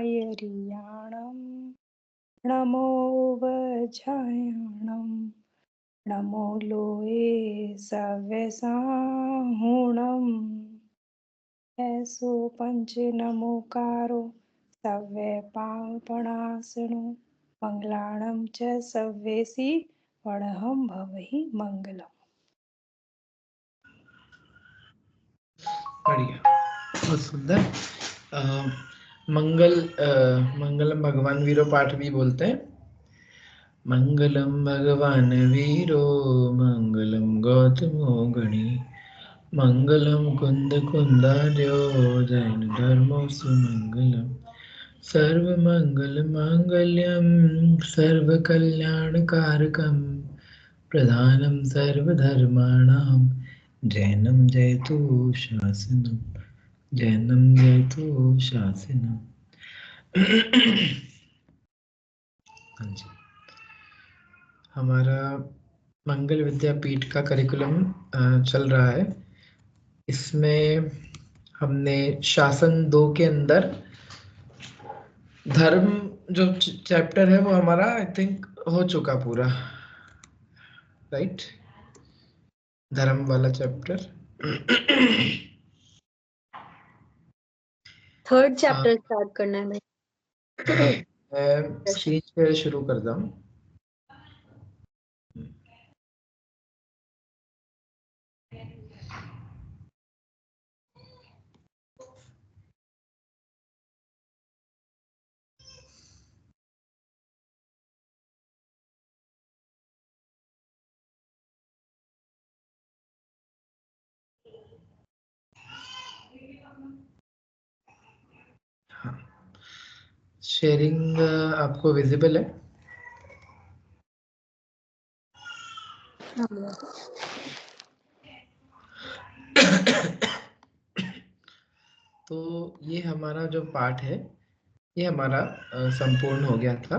रियाणं नमो वज्रायणं नमो लोए सव्यसाहुणं ऐसो पंच नमोकारो सव्य पापणासनो मंगलाणं च सव्येसी वडहं भवहि मंगलम्। बढ़िया, बहुत सुंदर। मंगलम भगवान वीरो पाठ भी बोलते हैं। मंगलम भगवान वीरो मंगलम गौतमो गणी मंगलम कुंद कुंदार्यो जैन धर्मो सुमंगलम सर्व मंगल मांगल्यम सर्व कल्याण कारकम प्रधानम सर्वधर्माणां जैनम जयतु शासनम जैनम जयतु शासनम। हाँ जी, हमारा मंगल विद्यापीठ का करिकुलम चल रहा है। इसमें हमने शासन 2 के अंदर धर्म जो चैप्टर है वो हमारा आई थिंक हो चुका पूरा, राइट? धर्म वाला चैप्टर। थर्ड चैप्टर स्टार्ट करना है। मैं स्क्रीन शेयर शुरू करता हूँ। शेयरिंग आपको विजिबल है? तो ये हमारा जो पाठ है ये हमारा संपूर्ण हो गया था।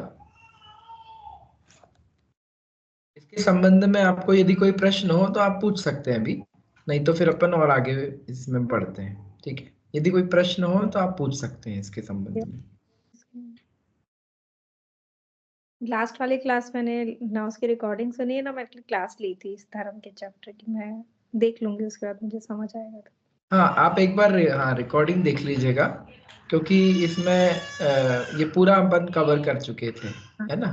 इसके संबंध में आपको यदि कोई प्रश्न हो तो आप पूछ सकते हैं अभी, नहीं तो फिर अपन और आगे इसमें पढ़ते हैं, ठीक है? यदि कोई प्रश्न हो तो आप पूछ सकते हैं इसके संबंध में। लास्ट वाली क्लास मैंने ना उसकी रिकॉर्डिंग सुनी है ना मैं क्लास ली थी इस धर्म के चैप्टर की, मैं देख लूंगी उसके बाद मुझे समझ आएगा तो। हाँ, आप एक बार रिकॉर्डिंग देख लीजिएगा, क्योंकि इसमें ये पूरा अपन कवर कर चुके थे, है ना?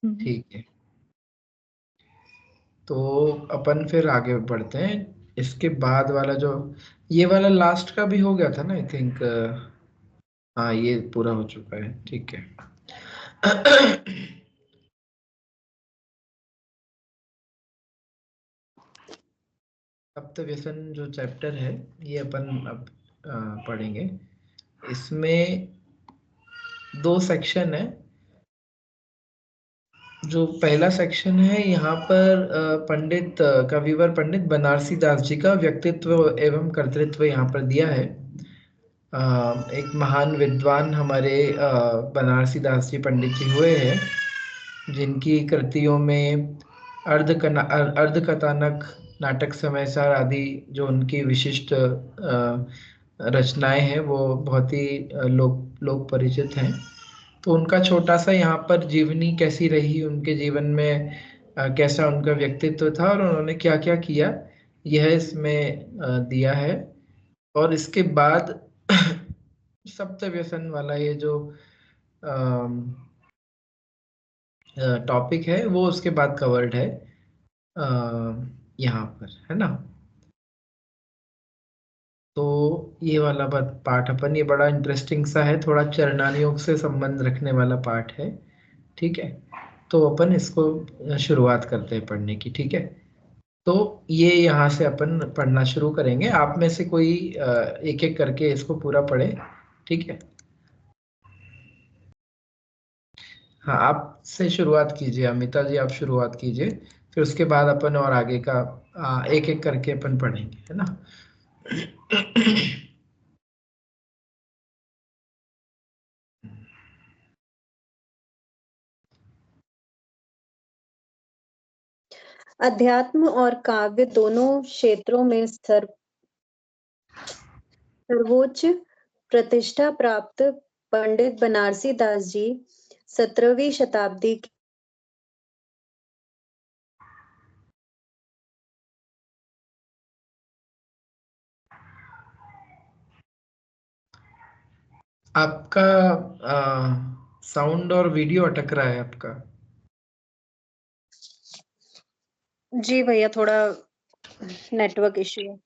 ठीक है, तो अपन फिर आगे बढ़ते हैं। इसके बाद वाला जो ये वाला लास्ट का भी हो गया था ना आई थिंक। हाँ, ये पूरा हो चुका है, ठीक है। सप्त व्यसन जो चैप्टर है ये अपन अब पढ़ेंगे। इसमें 2 सेक्शन है। जो पहला सेक्शन है यहाँ पर पंडित कविवर पंडित बनारसी दास जी का व्यक्तित्व एवं कर्तृत्व यहाँ पर दिया है। एक महान विद्वान हमारे बनारसी दास जी पंडित जी हुए हैं, जिनकी कृतियों में अर्धकथानक, नाटक, समयसार आदि जो उनकी विशिष्ट रचनाएं हैं वो बहुत ही लोक परिचित हैं। तो उनका छोटा सा यहाँ पर जीवनी कैसी रही, उनके जीवन में कैसा उनका व्यक्तित्व था और उन्होंने क्या क्या किया, यह इसमें दिया है। और इसके बाद सप्त व्यसन वाला ये जो टॉपिक है वो उसके बाद कवर्ड है यहाँ पर, है ना? तो ये वाला पाठ अपन, ये बड़ा इंटरेस्टिंग सा है, थोड़ा चरणान योग से संबंध रखने वाला पाठ है, ठीक है? तो अपन इसको शुरुआत करते हैं पढ़ने की, ठीक है? तो ये यहाँ से अपन पढ़ना शुरू करेंगे। आप में से कोई एक एक करके इसको पूरा पढ़े, ठीक है? हाँ, आप से शुरुआत कीजिए, अमिता जी आप शुरुआत कीजिए, फिर उसके बाद अपन और आगे का एक एक करके अपन पढ़ेंगे, है ना? अध्यात्म और काव्य दोनों क्षेत्रों में सर्वोच्च प्रतिष्ठा प्राप्त पंडित बनारसी दास जी 17वीं शताब्दी आपका साउंड और वीडियो अटक रहा है आपका। जी भैया, थोड़ा नेटवर्क इश्यू है।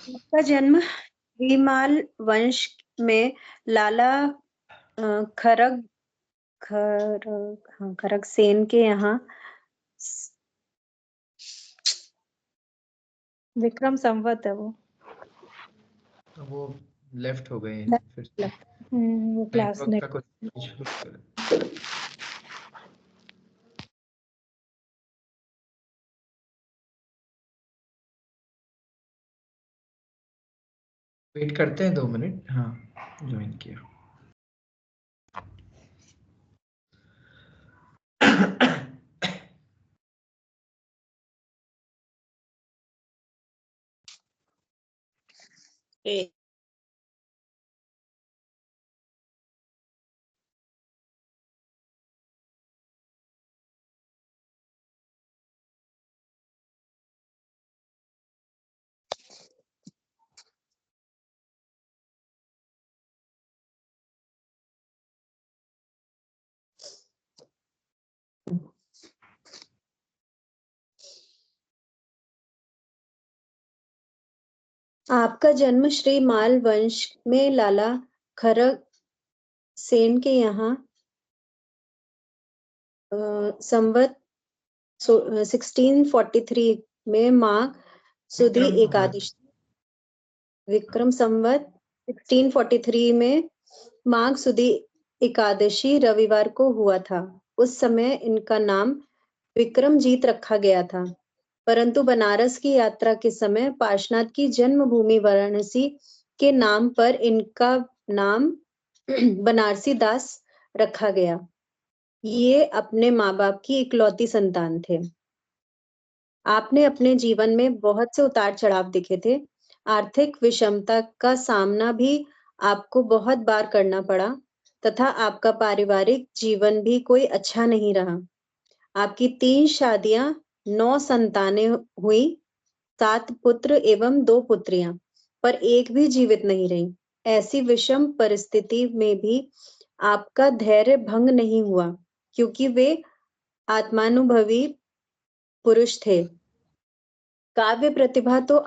उसका जन्म भीमाल वंश में लाला खरग खरग सेन के यहाँ विक्रम संवत है वो लेफ्ट हो गए फिर से। वो क्लास नेटवर्क ने का कुछ इशू। वेट करते हैं 2 मिनट। हाँ, ज्वाइन किया। आपका जन्म श्री माल वंश में लाला खरग सेन के यहाँ संवत 1643 में माघ सुदी एकादशी, विक्रम संवत 1643 में माघ सुदी एकादशी रविवार को हुआ था। उस समय इनका नाम विक्रमजीत रखा गया था, परंतु बनारस की यात्रा के समय पार्श्वनाथ की जन्मभूमि वाराणसी के नाम पर इनका नाम बनारसी दास रखा गया। ये अपने माँ बाप की इकलौती संतान थे। आपने अपने जीवन में बहुत से उतार चढ़ाव देखे थे। आर्थिक विषमता का सामना भी आपको बहुत बार करना पड़ा तथा आपका पारिवारिक जीवन भी कोई अच्छा नहीं रहा। आपकी 3 शादियां, 9 संतानें हुई, 7 पुत्र एवं 2 पुत्रियां, पर एक भी जीवित नहीं रही। ऐसी विषम परिस्थिति में भी आपका धैर्य भंग नहीं हुआ, क्योंकि वे आत्मानुभवी पुरुष थे। काव्य प्रतिभा तो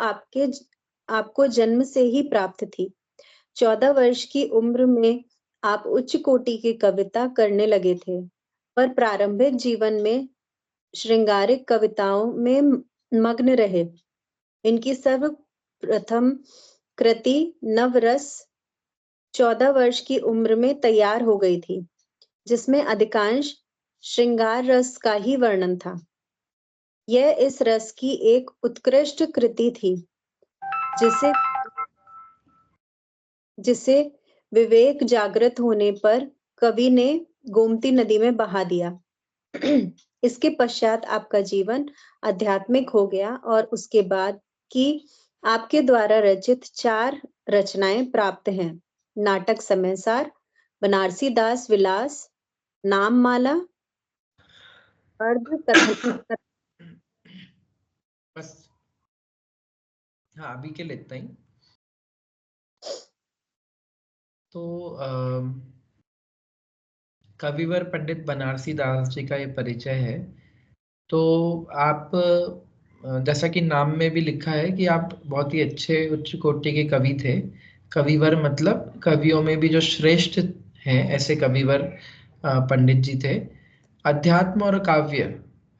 आपको जन्म से ही प्राप्त थी। 14 वर्ष की उम्र में आप उच्च कोटि की कविता करने लगे थे, पर प्रारंभिक जीवन में श्रृंगारिक कविताओं में मग्न रहे। इनकी सर्वप्रथम कृति नवरस 14 वर्ष की उम्र में तैयार हो गई थी, जिसमें अधिकांश श्रृंगार रस का ही वर्णन था। यह इस रस की एक उत्कृष्ट कृति थी, जिसे विवेक जागृत होने पर कवि ने गोमती नदी में बहा दिया। इसके पश्चात आपका जीवन आध्यात्मिक हो गया और उसके बाद की आपके द्वारा रचित 4 रचनाएं प्राप्त हैं। नाटक समयसार, बनारसी दास विलास, नाममाला, अर्ध कथन। बस हाँ, अभी के लिए इतना ही। तो कविवर पंडित बनारसी दास जी का ये परिचय है। तो आप जैसा कि नाम में भी लिखा है कि आप बहुत ही अच्छे उच्च कोटि के कवि थे। कविवर मतलब कवियों में भी जो श्रेष्ठ हैं, ऐसे कविवर पंडित जी थे। अध्यात्म और काव्य,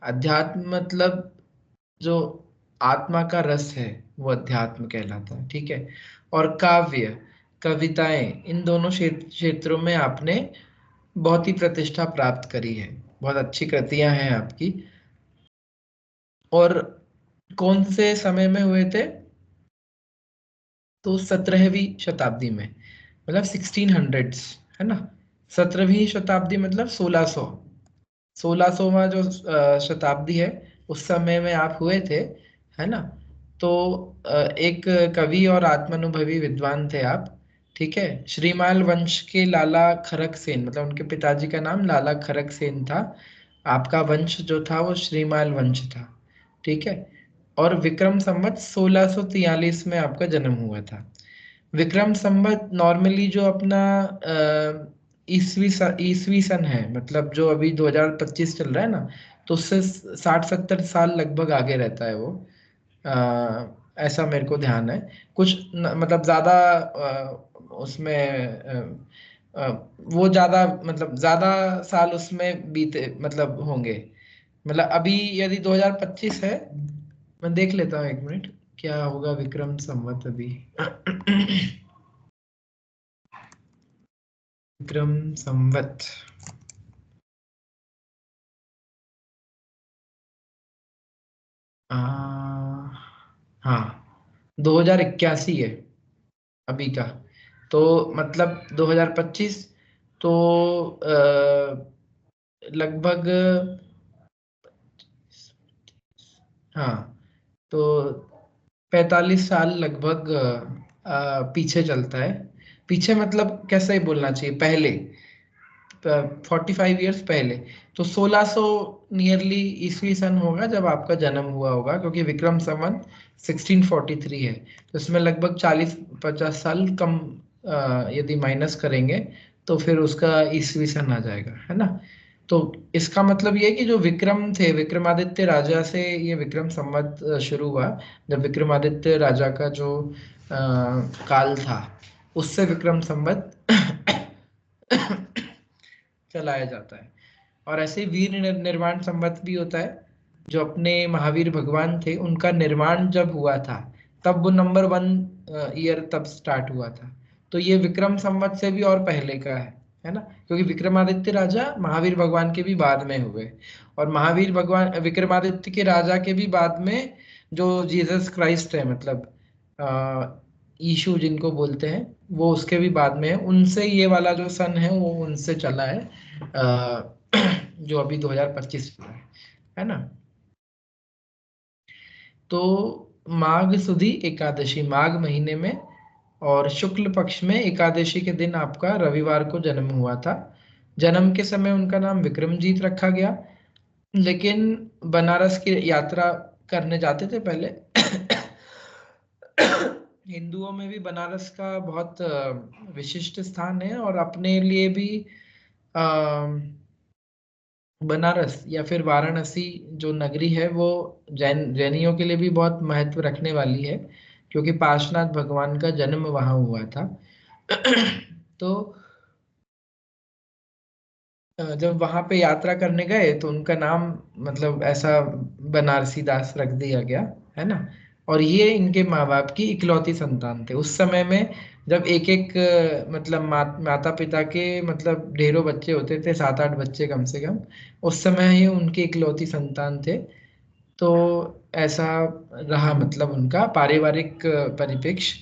अध्यात्म मतलब जो आत्मा का रस है वो अध्यात्म कहलाता है, ठीक है। और काव्य, कविताएं, इन दोनों क्षेत्रों में आपने बहुत ही प्रतिष्ठा प्राप्त करी है। बहुत अच्छी कृतियां हैं आपकी। और कौन से समय में हुए थे? तो 17वीं शताब्दी में, मतलब 1600s, है ना। 17वीं शताब्दी मतलब 1600वां जो शताब्दी है, उस समय में आप हुए थे, है ना। तो एक कवि और आत्मानुभवी विद्वान थे आप। ठीक है। श्रीमाल वंश के लाला खरक सेन, मतलब उनके पिताजी का नाम लाला खरक सेन था। आपका वंश जो था वो श्रीमाल वंश था। ठीक है। और विक्रम संवत 1643 में आपका जन्म हुआ था। विक्रम संवत नॉर्मली जो अपना ईसवी सन है, मतलब जो अभी 2025 चल रहा है ना, तो उससे 60-70 साल लगभग आगे रहता है वो। ऐसा मेरे को ध्यान है। कुछ मतलब ज्यादा उसमें वो ज्यादा मतलब ज्यादा साल उसमें बीते मतलब होंगे। मतलब अभी यदि 2025 है, मैं देख लेता हूँ 1 मिनट क्या होगा विक्रम संवत अभी। विक्रम संवत आ, हाँ 2081 है अभी का। तो मतलब 2025, तो लगभग, हाँ, तो 45 साल लगभग पीछे चलता है। पीछे मतलब कैसे ही बोलना चाहिए, पहले 45 ईयर्स पहले। तो 1600 नियरली ईस्वी सन होगा जब आपका जन्म हुआ होगा, क्योंकि विक्रम संवत 1643 है। तो इसमें लगभग 40-50 साल कम यदि माइनस करेंगे तो फिर उसका ईस्वी सन आ जाएगा, है ना। तो इसका मतलब ये है कि जो विक्रम थे, विक्रमादित्य राजा से ये विक्रम संवत शुरू हुआ। जब विक्रमादित्य राजा का जो काल था, उससे विक्रम संवत चलाया जाता है। और ऐसे ही वीर निर्माण संवत भी होता है। जो अपने महावीर भगवान थे, उनका निर्माण जब हुआ था, तब वो नंबर 1 ईयर तब स्टार्ट हुआ था। तो ये विक्रम संवत से भी और पहले का है ना। क्योंकि विक्रमादित्य राजा महावीर भगवान के भी बाद में हुए। और महावीर भगवान विक्रमादित्य के राजा के भी बाद में जो जीसस क्राइस्ट है, मतलब यीशु जिनको बोलते हैं, वो उसके भी बाद में है। उनसे ये वाला जो सन है वो उनसे चला है, जो अभी 2025 में है ना। तो माघ सुदी एकादशी, माघ महीने में और शुक्ल पक्ष में एकादशी के दिन आपका रविवार को जन्म हुआ था। जन्म के समय उनका नाम विक्रमजीत रखा गया। लेकिन बनारस की यात्रा करने जाते थे पहले। हिंदुओं में भी बनारस का बहुत विशिष्ट स्थान है, और अपने लिए भी बनारस या फिर वाराणसी जो नगरी है वो जैनियों के लिए भी बहुत महत्व रखने वाली है, क्योंकि पार्श्वनाथ भगवान का जन्म वहां हुआ था। तो जब वहां पे यात्रा करने गए तो उनका नाम मतलब ऐसा बनारसी दास रख दिया गया, है ना। और ये इनके माँ बाप की इकलौती संतान थे उस समय में। जब एक एक मतलब माता पिता के मतलब ढेरों बच्चे होते थे, 7-8 बच्चे कम से कम, उस समय ही उनके इकलौती संतान थे। तो ऐसा रहा मतलब उनका पारिवारिक परिप्रेक्ष्य।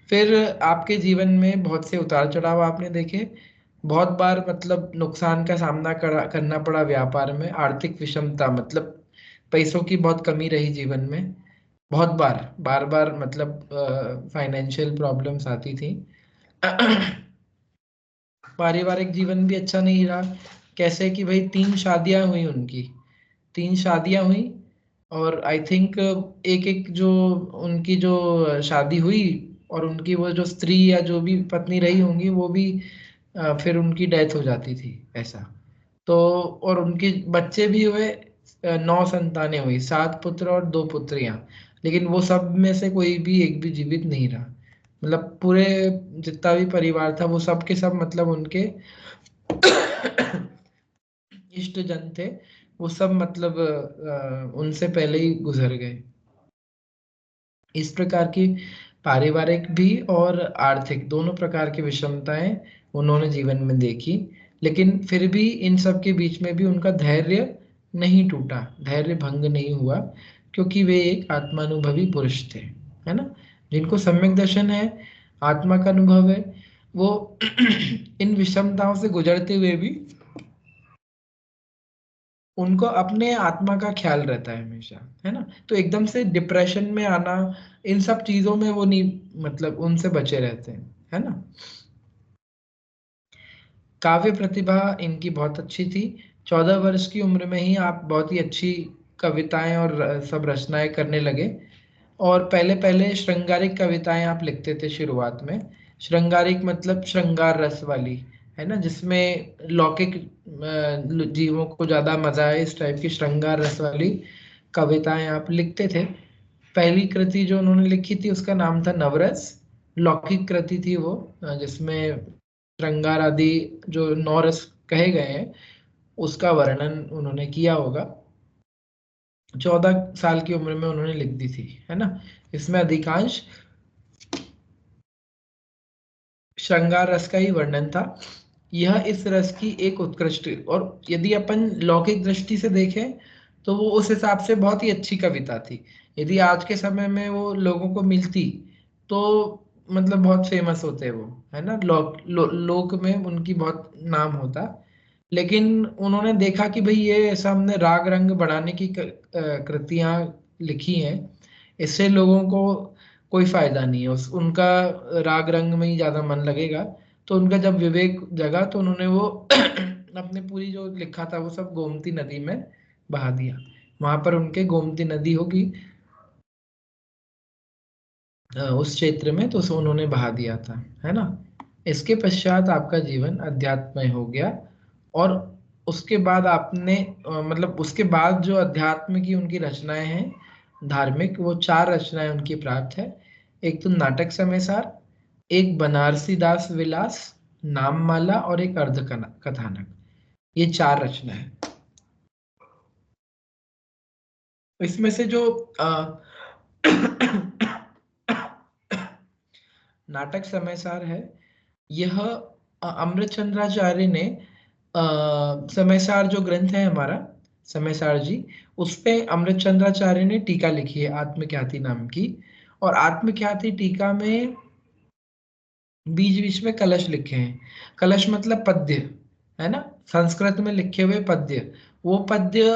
फिर आपके जीवन में बहुत से उतार चढ़ाव आपने देखे। बहुत बार मतलब नुकसान का सामना करना पड़ा व्यापार में, आर्थिक विषमता मतलब पैसों की बहुत कमी रही जीवन में। बहुत बार बार मतलब फाइनेंशियल प्रॉब्लम्स आती थी। पारिवारिक जीवन भी अच्छा नहीं रहा। कैसे कि भाई 3 शादियां हुई उनकी, 3 शादियां हुई। और आई थिंक एक एक जो उनकी जो शादी हुई, और उनकी वो जो स्त्री या जो भी पत्नी रही होंगी, वो भी फिर उनकी डेथ हो जाती थी ऐसा। तो और उनके बच्चे भी हुए, 9 संतानें हुई, 7 पुत्र और 2 पुत्रियां। लेकिन वो सब में से कोई भी एक भी जीवित नहीं रहा। मतलब पूरे जितना भी परिवार था वो सब के सब मतलब उनके इष्ट जन थे, वो सब मतलब उनसे पहले ही गुजर गए। इस प्रकार की पारिवारिक भी और आर्थिक दोनों प्रकार की विषमताएं उन्होंने जीवन में देखी। लेकिन फिर भी इन सब के बीच में भी उनका धैर्य नहीं टूटा, धैर्य भंग नहीं हुआ, क्योंकि वे एक आत्मानुभवी पुरुष थे, है ना। जिनको सम्यक दर्शन है, आत्मा का अनुभव है, वो इन विषमताओं से गुजरते हुए भी उनको अपने आत्मा का ख्याल रहता है हमेशा, है ना। तो एकदम से डिप्रेशन में आना, इन सब चीजों में वो नहीं, मतलब उनसे बचे रहते हैं, है ना। काव्य प्रतिभा इनकी बहुत अच्छी थी। 14 वर्ष की उम्र में ही आप बहुत ही अच्छी कविताएं और सब रचनाएं करने लगे। और पहले पहले श्रृंगारिक कविताएं आप लिखते थे शुरुआत में। श्रृंगारिक मतलब श्रृंगार रस वाली, है ना, जिसमें लौकिक जीवों को ज्यादा मजा आए, इस टाइप की श्रृंगार रस वाली कविताएं आप लिखते थे। पहली कृति जो उन्होंने लिखी थी उसका नाम था नवरस। लौकिक कृति थी वो, जिसमें श्रृंगार आदि जो 9 रस कहे गए हैं उसका वर्णन उन्होंने किया होगा। 14 साल की उम्र में उन्होंने लिख दी थी, है ना। इसमें अधिकांश श्रृंगार रस का ही वर्णन था। यह इस रस की एक उत्कृष्ट, और यदि अपन लौकिक दृष्टि से देखें तो वो उस हिसाब से बहुत ही अच्छी कविता थी। यदि आज के समय में वो लोगों को मिलती तो मतलब बहुत फेमस होते वो, है ना, लोक में उनकी बहुत नाम होता। लेकिन उन्होंने देखा कि भाई ये ऐसा हमने राग रंग बढ़ाने की कृतियां लिखी हैं, इससे लोगों को कोई फायदा नहीं है, उस उनका राग रंग में ही ज्यादा मन लगेगा। तो उनका जब विवेक जगा तो उन्होंने वो अपने पूरी जो लिखा था वो सब गोमती नदी में बहा दिया। वहां पर उनके गोमती नदी होगी उस क्षेत्र में, तो उसे उन्होंने बहा दिया था, है ना। इसके पश्चात आपका जीवन अध्यात्मय हो गया। और उसके बाद आपने मतलब उसके बाद जो अध्यात्म की उनकी रचनाएं हैं धार्मिक, वो 4 रचनाएं उनकी प्राप्त है। एक तो नाटक समयसार, एक बनारसी दास विलास, नाममाला और एक अर्ध कथानक। ये 4 रचनाएं हैं। इसमें से जो नाटक समयसार है, यह अमृतचंद्राचार्य ने समयसार जो ग्रंथ है हमारा समयसार जी, उस पे अमृतचंद्राचार्य ने टीका लिखी है आत्मख्याति नाम की। और आत्मख्याति टीका में बीच बीच में कलश लिखे हैं। कलश मतलब पद्य, है ना, संस्कृत में लिखे हुए पद्य। वो पद्य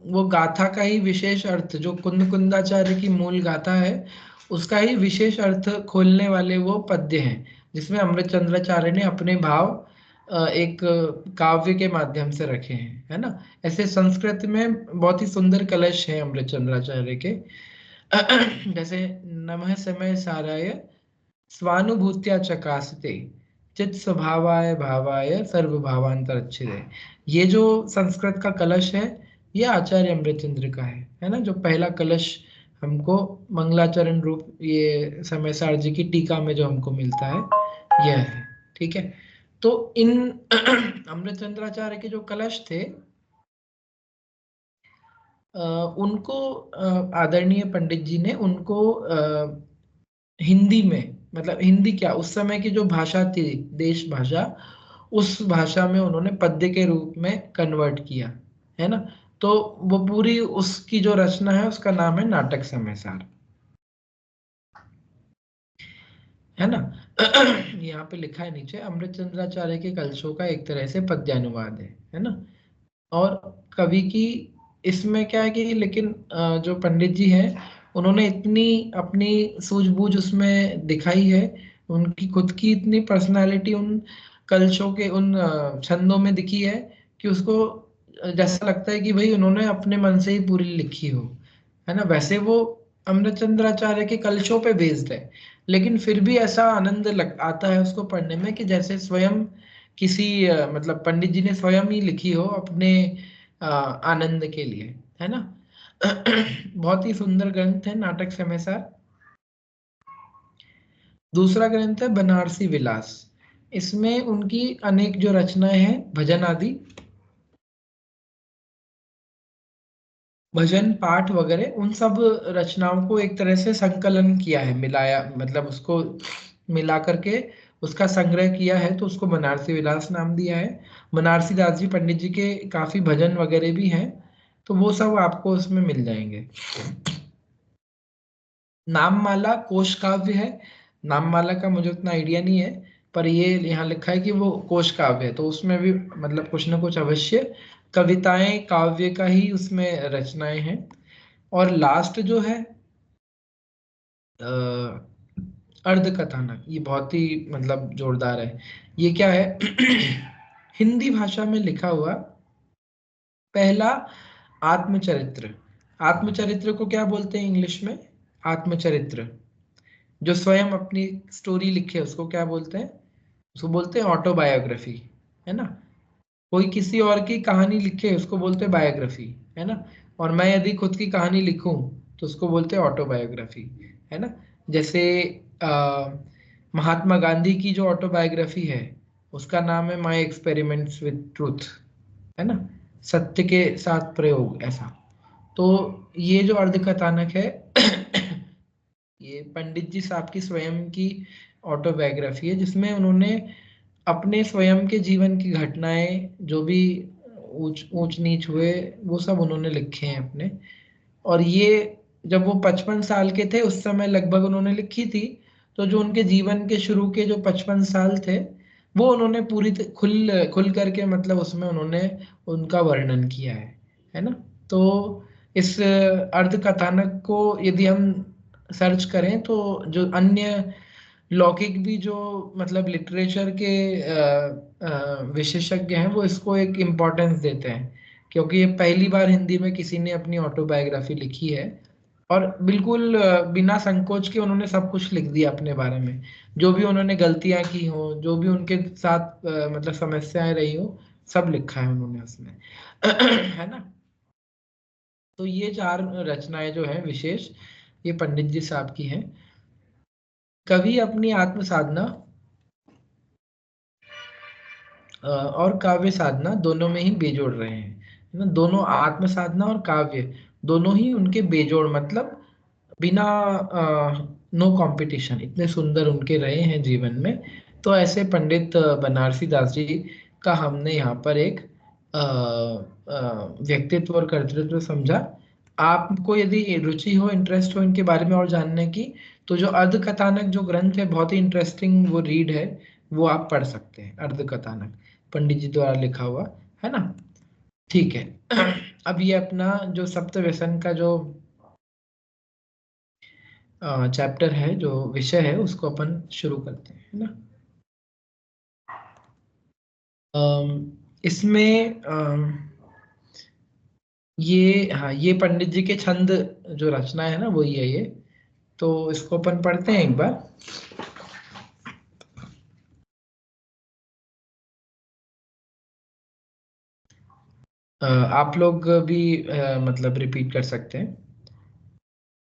वो गाथा का ही विशेष अर्थ, जो कुंद कुंदाचार्य की मूल गाथा है उसका ही विशेष अर्थ खोलने वाले वो पद्य हैं, जिसमें अमृतचंद्राचार्य ने अपने भाव एक काव्य के माध्यम से रखे हैं, है ना। ऐसे संस्कृत में बहुत ही सुंदर कलश हैं अमृतचंद्राचार्य के। जैसे नमः समय साराय स्वानुभूत्या चकासते चित स्वभावाय भावाय सर्वभावांतरच्छिदे। ये जो संस्कृत का कलश है ये आचार्य अमृतचंद्र का है ना। जो पहला कलश हमको मंगलाचरण रूप ये समयसार जी की टीका में जो हमको मिलता है यह है, ठीक है। तो इन अमृतचंद्राचार्य के जो कलश थे उनको आदरणीय पंडित जी ने उनको हिंदी में, मतलब हिंदी क्या उस समय की जो भाषा थी देश भाषा, उस भाषा में उन्होंने पद्य के रूप में कन्वर्ट किया, है ना। तो वो पूरी उसकी जो रचना है उसका नाम है नाटक समयसार, है ना। यहाँ पे लिखा है नीचे, अमृतचंद्राचार्य के कलशों का एक तरह से पद्यानुवाद है ना। और कवि की इसमें क्या है कि लेकिन जो पंडित जी हैं उन्होंने इतनी अपनी सूझबूझ उसमें दिखाई है, उनकी खुद की इतनी पर्सनालिटी उन कलशों के उन छंदों में दिखी है कि उसको जैसा लगता है कि भाई उन्होंने अपने मन से ही पूरी लिखी हो, है ना। वैसे वो अमृतचंद्राचार्य के कलशों पे बेस्ड है, लेकिन फिर भी ऐसा आनंद आता है उसको पढ़ने में कि जैसे स्वयं किसी मतलब पंडित जी ने स्वयं ही लिखी हो अपने आनंद के लिए, है ना। बहुत ही सुंदर ग्रंथ है नाटक समयसार। दूसरा ग्रंथ है बनारसी विलास। इसमें उनकी अनेक जो रचनाएं हैं भजन आदि, भजन पाठ वगैरह, उन सब रचनाओं को एक तरह से संकलन किया है, मिलाया, मतलब उसको मिला करके उसका संग्रह किया है, तो उसको बनारसी विलास नाम दिया है। बनारसी दास जी पंडित जी के काफी भजन वगैरह भी हैं, तो वो सब आपको उसमें मिल जाएंगे। नाममाला कोश काव्य है। नाममाला का मुझे उतना आइडिया नहीं है, पर ये यहाँ लिखा है कि वो कोश काव्य है, तो उसमें भी मतलब कुछ ना कुछ अवश्य कविताएं काव्य का ही उसमें रचनाएं हैं। और लास्ट जो है अर्ध कथानक, ये बहुत ही मतलब जोरदार है। ये क्या है? हिंदी भाषा में लिखा हुआ पहला आत्मचरित्र। आत्मचरित्र को क्या बोलते हैं इंग्लिश में? आत्मचरित्र। जो स्वयं अपनी स्टोरी लिखे उसको क्या बोलते हैं? उसको बोलते हैं ऑटोबायोग्राफी, है ना। कोई किसी और की कहानी लिखे उसको बोलते हैं बायोग्राफी, है ना। और मैं यदि खुद की कहानी लिखूं तो उसको बोलते हैं ऑटोबायोग्राफी, है ना। जैसे महात्मा गांधी की जो ऑटोबायोग्राफी है उसका नाम है माय एक्सपेरिमेंट्स विद ट्रूथ, है ना, सत्य के साथ प्रयोग, ऐसा। तो ये जो अर्धकथानक है ये पंडित जी साहब की स्वयं की ऑटोबायोग्राफी है, जिसमें उन्होंने अपने स्वयं के जीवन की घटनाएं, जो भी ऊंच ऊंच नीच हुए, वो सब उन्होंने लिखे हैं अपने। और ये जब वो 55 साल के थे उस समय लगभग उन्होंने लिखी थी। तो जो उनके जीवन के शुरू के जो 55 साल थे वो उन्होंने पूरी खुल खुल करके मतलब उसमें उन्होंने उनका वर्णन किया है ना। तो इस अर्ध कथानक को यदि हम सर्च करें तो जो अन्य लौकिक भी जो मतलब लिटरेचर के विशेषज्ञ हैं वो इसको एक इम्पोर्टेंस देते हैं, क्योंकि ये पहली बार हिंदी में किसी ने अपनी ऑटोबायोग्राफी लिखी है। और बिल्कुल बिना संकोच के उन्होंने सब कुछ लिख दिया अपने बारे में, जो भी उन्होंने गलतियां की हो, जो भी उनके साथ मतलब समस्याएं रही हो, सब लिखा है उन्होंने उसमें। है ना। तो ये 4 रचनाएं जो है विशेष, ये पंडित जी साहब की हैं। कवि अपनी आत्म साधना और काव्य साधना दोनों में ही बेजोड़ रहे हैं, है ना। दोनों आत्म साधना और काव्य दोनों ही उनके बेजोड़, मतलब बिना नो कंपटीशन, इतने सुंदर उनके रहे हैं जीवन में। तो ऐसे पंडित बनारसी दास जी का हमने यहाँ पर एक व्यक्तित्व और कर्तृत्व समझा। आपको यदि रुचि हो, इंटरेस्ट हो इनके बारे में और जानने की, तो जो अर्ध कथानक जो ग्रंथ है बहुत ही इंटरेस्टिंग वो रीड है, वो आप पढ़ सकते हैं। अर्ध कथानक पंडित जी द्वारा लिखा हुआ, है ना। ठीक है। अब ये अपना जो सप्त व्यसन का जो चैप्टर है, जो विषय है, उसको अपन शुरू करते हैं, है ना। इसमें ये, हाँ, ये पंडित जी के छंद जो रचना है ना वही है ये। तो इसको अपन पढ़ते हैं एक बार। आप लोग भी मतलब रिपीट कर सकते हैं।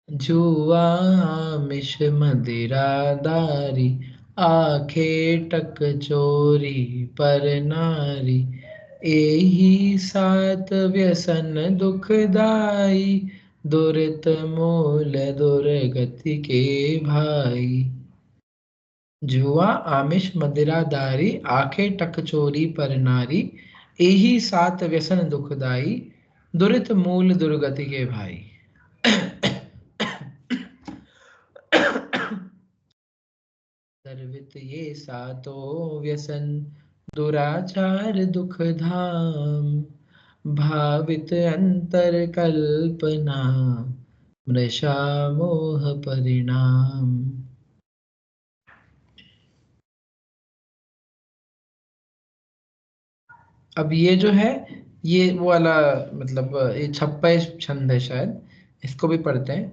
जुआ मिश मदिरादारी, आखे टक चोरी पर नारी, एही सात व्यसन दुखदाई, दुरित मूल दुर्गति के भाई। जुआ आमिष मदिरादारी, आखे टक चोरी पर नारी, एही सात व्यसन दुखदाई, दुरित मूल दुर्गति के भाई। सर्वित ये सातों व्यसन, दुराचार दुख धाम, भावित अंतर कल्पना, मृषा मोह परिणाम। अब ये जो है, ये वो वाला मतलब ये 26 छंद है शायद, इसको भी पढ़ते हैं।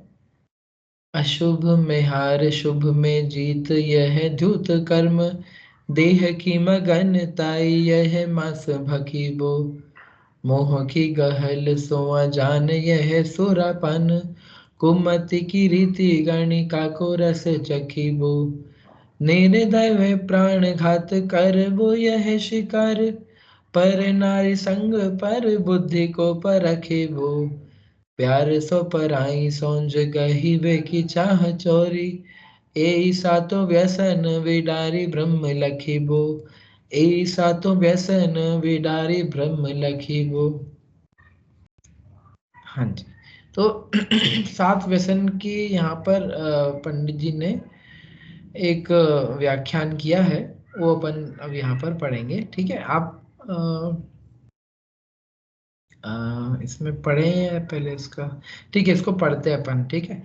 अशुभ में हार, शुभ में जीत, यह द्युत कर्म, देह की मगन ताई, यह मास भकी बो, मोह की गहल सोआ जान, यह सुरापन, कुमति की रीति गणिका को रस चखिबो, निर्दय व प्राण घात कर वो यह शिकार, पर नारी संग पर बुद्धि को परखिबो, प्यार सो पराई सौंज गही वे की चाह चोरी, ए सातो व्यसन विडारी ब्रह्म लखिबो, ए सातो व्यसन विडारी ब्रह्म लखिबो। हाँ जी। तो 7 व्यसन की यहाँ पर पंडित जी ने एक व्याख्यान किया है, वो अपन अब यहाँ पर पढ़ेंगे। ठीक है। आप इसमें पढ़े हैं पहले इसका? ठीक है, इसको पढ़ते हैं अपन। ठीक है।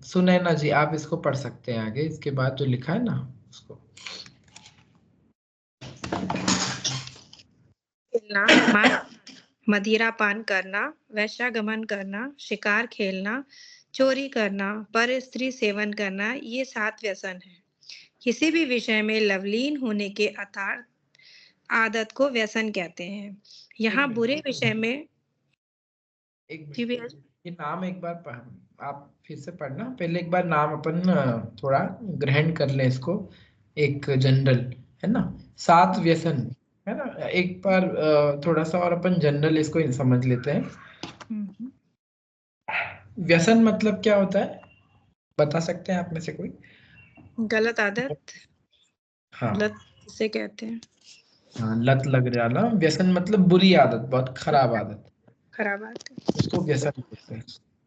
सुनैना जी आप इसको पढ़ सकते हैं आगे, इसके बाद जो लिखा है ना उसको। खेलना, मदिरा पान करना, वैश्यागमन करना, शिकार खेलना, चोरी करना, पर स्त्री सेवन करना, ये 7 व्यसन है। किसी भी विषय में लवलीन होने के अर्थात आदत को व्यसन कहते हैं। यहाँ एक बुरे मिनट, विषय में एक जी मिनट, भैया। ये नाम एक बार आप फिर से पढ़ना, पहले एक बार नाम अपन थोड़ा ग्रहण कर लें इसको, एक जनरल है ना, 7 व्यसन है ना, एक बार थोड़ा सा और अपन जनरल इसको समझ लेते हैं। हम्म, व्यसन मतलब क्या होता है, बता सकते हैं आप में से कोई? गलत आदत, हाँ लत किसे कहते हैं? हाँ, लत लग जाना, व्यसन मतलब बुरी आदत, बहुत खराब आदत, खराब आदत। उसको व्यसन बोलते हैं।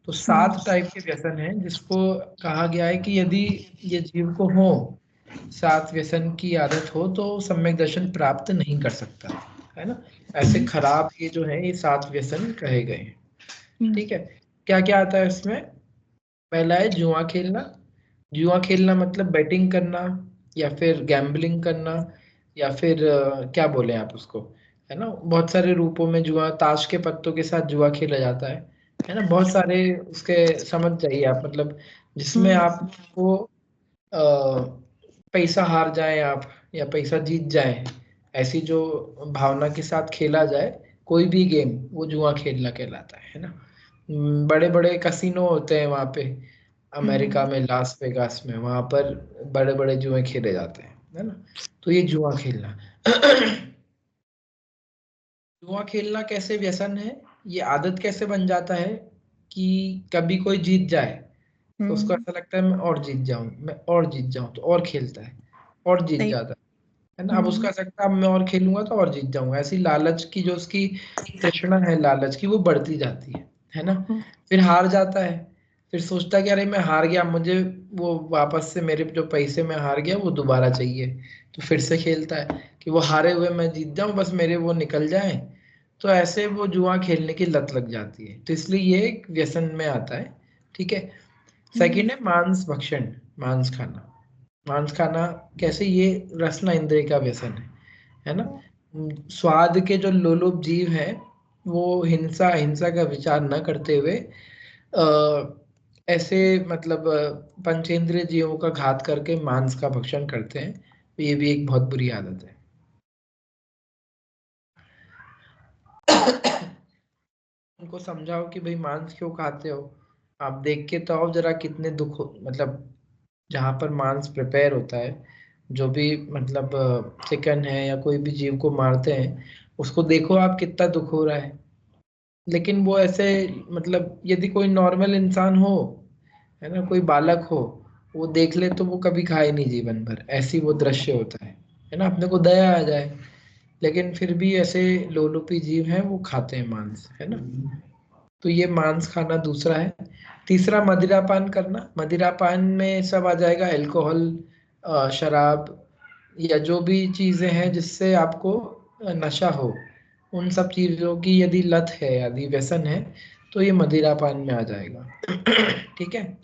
तो हम्म, 7 टाइप के व्यसन हैं जिसको कहा गया है कि यदि ये जीव को हो, 7 व्यसन की आदत हो, तो सम्यक दर्शन प्राप्त नहीं कर सकता है ना। ऐसे खराब ये जो है, ये 7 व्यसन कहे गए हैं। ठीक है, क्या क्या आता है इसमें? पहला है जुआ खेलना। जुआ खेलना मतलब बैटिंग करना, या फिर गैम्बलिंग करना, या फिर क्या बोले आप उसको, है ना, बहुत सारे रूपों में जुआ, ताश के पत्तों के साथ जुआ खेला जाता है ना, बहुत सारे उसके समझ जाइए आप, मतलब जिसमें आपको पैसा हार जाए आप, या पैसा जीत जाए, ऐसी जो भावना के साथ खेला जाए कोई भी गेम, वो जुआ खेलना कहलाता है ना। बड़े बड़े कसिनो होते हैं वहाँ पे, अमेरिका में लास वेगास में, वहाँ पर बड़े बड़े जुए खेले जाते हैं, है ना। तो ये जुआ खेलना जुआ खेलना कैसे व्यसन है, ये आदत कैसे बन जाता है कि कभी कोई जीत जाए तो उसको ऐसा लगता है मैं और जीत जाऊं, मैं और जीत जाऊं, तो और खेलता है और जीत सही। जाता है ना। अब उसका ऐसा लगता है अब मैं और खेलूंगा तो और जीत जाऊंगा, ऐसी लालच की जो उसकी तृष्णा है लालच की, वो बढ़ती जाती है ना। फिर हार जाता है, फिर सोचता है कि अरे मैं हार गया, मुझे वो वापस से मेरे जो पैसे में हार गया वो दोबारा चाहिए, तो फिर से खेलता है कि वो हारे हुए मैं जीत जाऊं, बस मेरे वो निकल जाए। तो ऐसे वो जुआ खेलने की लत लग जाती है, तो इसलिए ये एक व्यसन में आता है। ठीक है, सेकंड है मांस भक्षण, मांस खाना। मांस खाना कैसे, ये रसना इंद्रिय का व्यसन है ना। स्वाद के जो लोलुप जीव हैं, वो हिंसा हिंसा का विचार न करते हुए ऐसे मतलब पंचेंद्रिय जीवों का घात करके मांस का भक्षण करते हैं, तो ये भी एक बहुत बुरी आदत है। उनको समझाओ कि भाई मांस क्यों खाते हो, आप देख के तो आओ जरा कितने दुख मतलब जहाँ पर मांस प्रिपेयर होता है, जो भी मतलब चिकन है या कोई भी जीव को मारते हैं, उसको देखो आप कितना दुख हो रहा है। लेकिन वो ऐसे मतलब यदि कोई नॉर्मल इंसान हो, है ना, कोई बालक हो, वो देख ले तो वो कभी खाए नहीं जीवन भर, ऐसी वो दृश्य होता है ना, अपने को दया आ जाए। लेकिन फिर भी ऐसे लोलुपी जीव हैं, वो खाते हैं मांस, है ना। तो ये मांस खाना दूसरा है। तीसरा मदिरापान करना, मदिरापान में सब आ जाएगा, अल्कोहल, शराब, या जो भी चीजें हैं जिससे आपको नशा हो, उन सब चीजों की यदि लत है, यदि व्यसन है, तो ये मदिरापान में आ जाएगा ठीक है।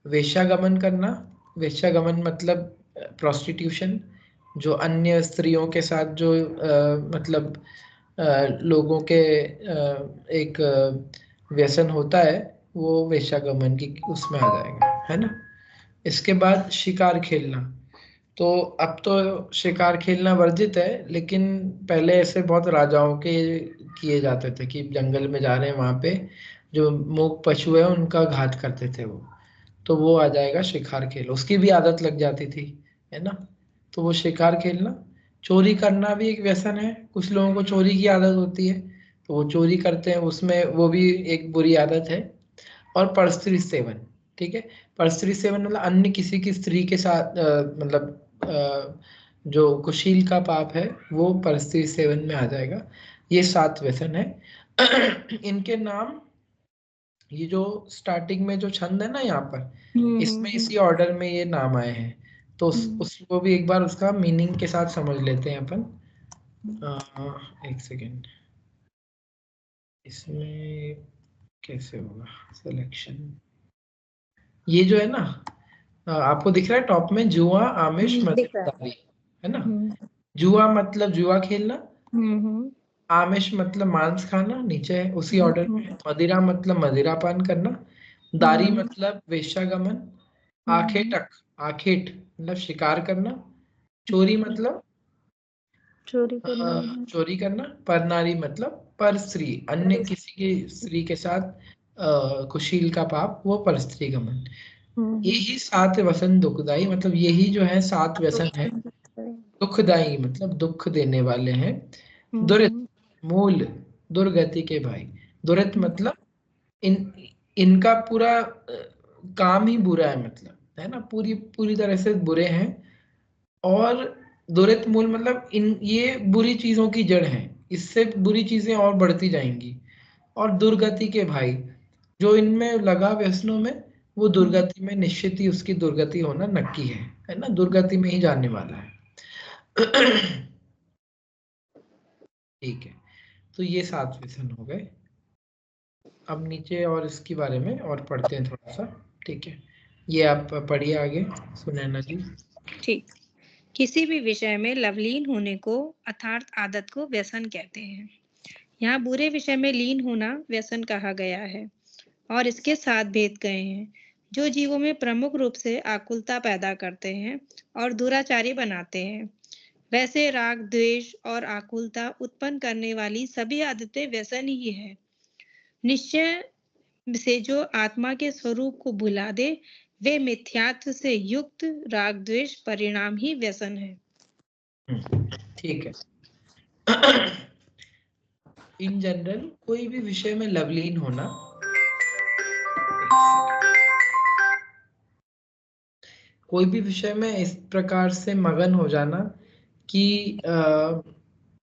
वेश्यागमन करना, वेश्यागमन मतलब प्रोस्टिट्यूशन, जो अन्य स्त्रियों के साथ जो मतलब लोगों के एक व्यसन होता है, वो वेश्यागमन की उसमें आ जाएगा, है ना। इसके बाद शिकार खेलना, तो अब तो शिकार खेलना वर्जित है, लेकिन पहले ऐसे बहुत राजाओं के किए जाते थे कि जंगल में जा रहे हैं, वहां पे जो मूक पशु है उनका घात करते थे वो, तो वो आ जाएगा शिकार खेल, उसकी भी आदत लग जाती थी, है ना। तो वो शिकार खेलना। चोरी करना भी एक व्यसन है, कुछ लोगों को चोरी की आदत होती है, तो वो चोरी करते हैं, उसमें वो भी एक बुरी आदत है। और परस्त्री सेवन, ठीक है, परस्त्री सेवन मतलब अन्य किसी की स्त्री के साथ मतलब जो कुशील का पाप है, वो परस्त्री सेवन में आ जाएगा। ये 7 व्यसन है इनके नाम, ये जो स्टार्टिंग में जो छंद है ना यहाँ पर, इसमें इसी ऑर्डर में ये नाम आए हैं, तो उसको भी एक बार उसका मीनिंग के साथ समझ लेते हैं अपन। एक सेकेंड, इसमें कैसे होगा सिलेक्शन, ये जो है ना आपको दिख रहा है टॉप में, जुआ, आमिष, दिख रहा है। मदिरादारी, है ना। जुआ मतलब जुआ खेलना, आमिष मतलब मांस खाना, नीचे है उसी ऑर्डर में है। मदिरा मतलब मदिरापान करना, दारी मतलब वेश्यागमन, आखेटक, आखेट मतलब शिकार करना, चोरी मतलब चोरी करना, परनारी मतलब पर स्त्री, अन्य किसी की स्त्री के साथ कुशील का पाप, वो पर स्त्री गमन। यही 7 व्यसन दुखदाई, मतलब यही जो है 7 व्यसन है। दुखदाई मतलब दुख देने वाले हैं। दुरित मूल, दुर्गति के भाई। दुरित मतलब इन इनका पूरा काम ही बुरा है, मतलब है ना, पूरी पूरी तरह से बुरे हैं। और दुरित मूल मतलब इन ये बुरी चीजों की जड़ है, इससे बुरी चीजें और बढ़ती जाएंगी। और दुर्गति के भाई, जो इनमें लगा व्यसनों में, वो दुर्गति में निश्चित ही उसकी दुर्गति होना नक्की है ना, दुर्गति में ही जाने वाला है। ठीक है, तो ये 7 व्यसन हो गए। अब नीचे और इसके बारे में और पढ़ते हैं थोड़ा सा। ठीक है, ये आप पढ़िए आगे सुनैना जी। ठीक। किसी भी विषय में लवलीन होने को अर्थात आदत को व्यसन कहते हैं। यहाँ बुरे विषय में लीन होना व्यसन कहा गया है और इसके 7 भेद गए हैं, जो जीवों में प्रमुख रूप से आकुलता पैदा करते हैं और दुराचारी बनाते हैं। वैसे राग, द्वेष और आकुलता उत्पन्न करने वाली सभी आदतें व्यसन ही है। निश्चय से जो आत्मा के स्वरूप को भुला दे, वे मिथ्यात्व से युक्त राग द्वेष परिणाम ही व्यसन है। ठीक है। इन जनरल कोई भी विषय में लवलीन होना, कोई भी विषय में इस प्रकार से मगन हो जाना कि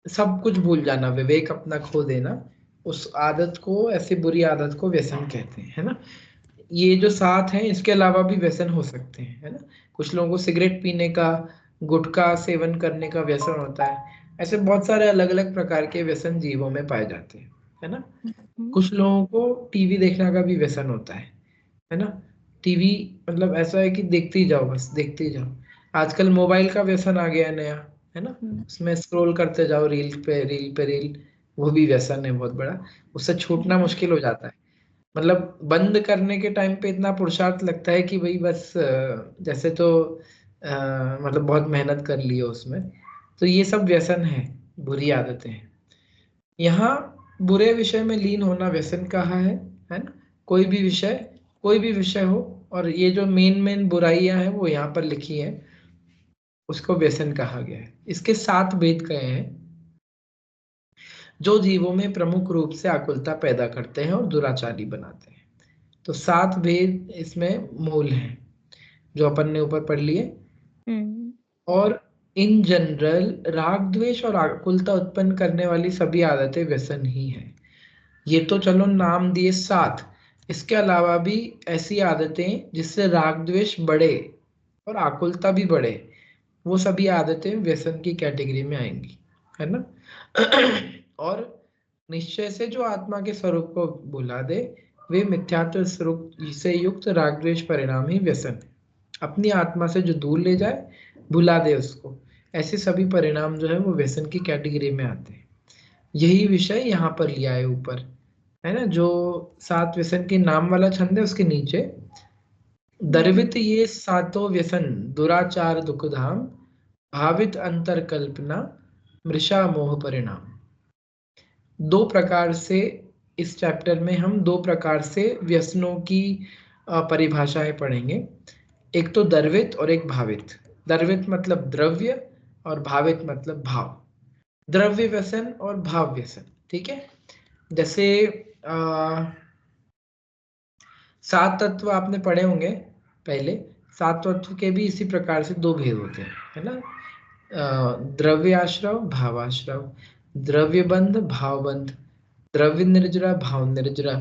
सब कुछ भूल जाना, विवेक अपना खो देना, उस आदत को, ऐसी बुरी आदत को व्यसन कहते हैं, है ना। ये जो 7 हैं, इसके अलावा भी व्यसन हो सकते हैं, है ना। कुछ लोगों को सिगरेट पीने का, गुटखा सेवन करने का व्यसन होता है। ऐसे बहुत सारे अलग अलग प्रकार के व्यसन जीवों में पाए जाते हैं, है ना। कुछ लोगों को टीवी देखने का भी व्यसन होता है ना। टीवी मतलब ऐसा है कि देखते ही जाओ, बस देखते ही जाओ। आजकल मोबाइल का व्यसन आ गया है नया, है ना। उसमें स्क्रॉल करते जाओ, रील पे रील पे रील, वो भी व्यसन है बहुत बड़ा। उससे छूटना मुश्किल हो जाता है। मतलब बंद करने के टाइम पे इतना पुरुषार्थ लगता है कि भाई बस जैसे तो मतलब बहुत मेहनत कर ली हो उसमें। तो ये सब व्यसन है, बुरी आदतें हैं। यहाँ बुरे विषय में लीन होना व्यसन कहा है ना। कोई भी विषय हो, और ये जो मेन मेन बुराइयां हैं वो यहाँ पर लिखी हैं, उसको व्यसन कहा गया है। इसके 7 भेद गए हैं, जो जीवों में प्रमुख रूप से आकुलता पैदा करते हैं और दुराचारी बनाते हैं। तो 7 भेद इसमें मूल हैं, जो अपन ने ऊपर पढ़ लिए। और इन जनरल राग द्वेष और आकुलता उत्पन्न करने वाली सभी आदतें व्यसन ही हैं। ये तो चलो नाम दिए 7, इसके अलावा भी ऐसी आदतें जिससे राग द्वेष बढ़े और आकुलता भी बढ़े, वो सभी आदतें व्यसन की कैटेगरी में आएंगी, है ना। और निश्चय से जो आत्मा के स्वरूप को भुला दे, वे मिथ्यात्व स्वरूप से युक्त राग द्वेष परिणाम ही व्यसन है। अपनी आत्मा से जो दूर ले जाए, भुला दे उसको, ऐसे सभी परिणाम जो है वो व्यसन की कैटेगरी में आते हैं। यही विषय यहाँ पर लिया है ऊपर, है ना। जो 7 व्यसन के नाम वाला छंद है उसके नीचे, दर्वित ये 7 व्यसन, दुराचार दुखधाम, भावित अंतर कल्पना, मृषा मोह परिणाम। 2 प्रकार से इस चैप्टर में हम 2 प्रकार से व्यसनों की परिभाषाएं पढ़ेंगे। एक तो दर्वित और एक भावित। दर्वित मतलब द्रव्य और भावित मतलब भाव। द्रव्य व्यसन और भाव व्यसन, ठीक है। जैसे 7 तत्व आपने पढ़े होंगे पहले। 7 तत्व के भी इसी प्रकार से 2 भेद होते हैं, है ना। द्रव्य आश्रव, भावाश्रव, द्रव्य बंध, भाव बंध, द्रव्य निर्जरा, भाव निर्जरा,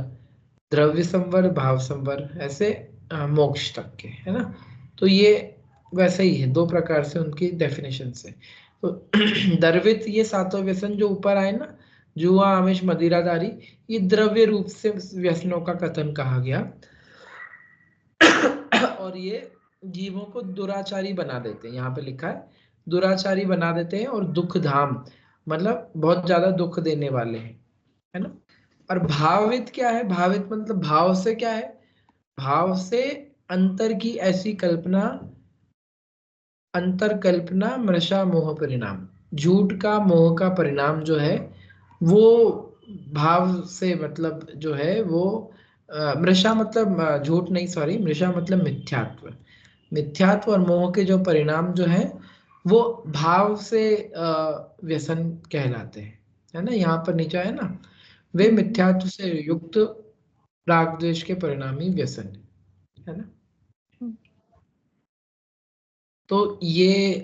द्रव्य संवर, भाव संवर, ऐसे मोक्ष तक के, है ना। तो ये वैसे ही है, 2 प्रकार से उनकी डेफिनेशन है। तो दर्वित ये 7 व्यसन जो ऊपर आए ना, जुआ, आमिष, मदिरादारी, ये द्रव्य रूप से व्यसनों का कथन कहा गया। और ये जीवों को दुराचारी बना देते हैं। यहाँ पे लिखा है दुराचारी बना देते हैं और दुख धाम, मतलब बहुत ज्यादा दुख देने वाले हैं, है ना। और भावित क्या है? भावित मतलब भाव से क्या है? भाव से अंतर की ऐसी कल्पना, अंतर कल्पना मृषा मोह परिणाम। झूठ का मोह का परिणाम जो है वो भाव से, मतलब जो है वो मृषा मतलब झूठ नहीं, सॉरी, मृषा मतलब मिथ्यात्व। मिथ्यात्व और मोह के जो परिणाम जो है वो भाव से व्यसन कहलाते हैं, है ना। यहाँ पर नीचे है ना, वे मिथ्यात्व से युक्त राग द्वेष के परिणामी व्यसन है ना। तो ये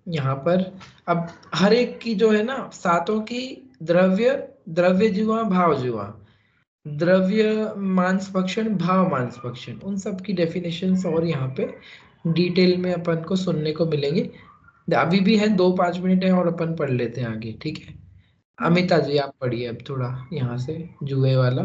यहाँ पर अब हर एक की जो है ना, सातों की द्रव्य, द्रव्य जुआ, भाव जुआ, द्रव्य मांस भक्षण, भाव मांस भक्षण, उन सब की डेफिनेशंस और यहाँ पे डिटेल में अपन को सुनने को मिलेंगे। अभी भी है 2-5 मिनट है और अपन पढ़ लेते हैं आगे, ठीक है। अमिता जी आप पढ़िए अब थोड़ा यहाँ से जुए वाला।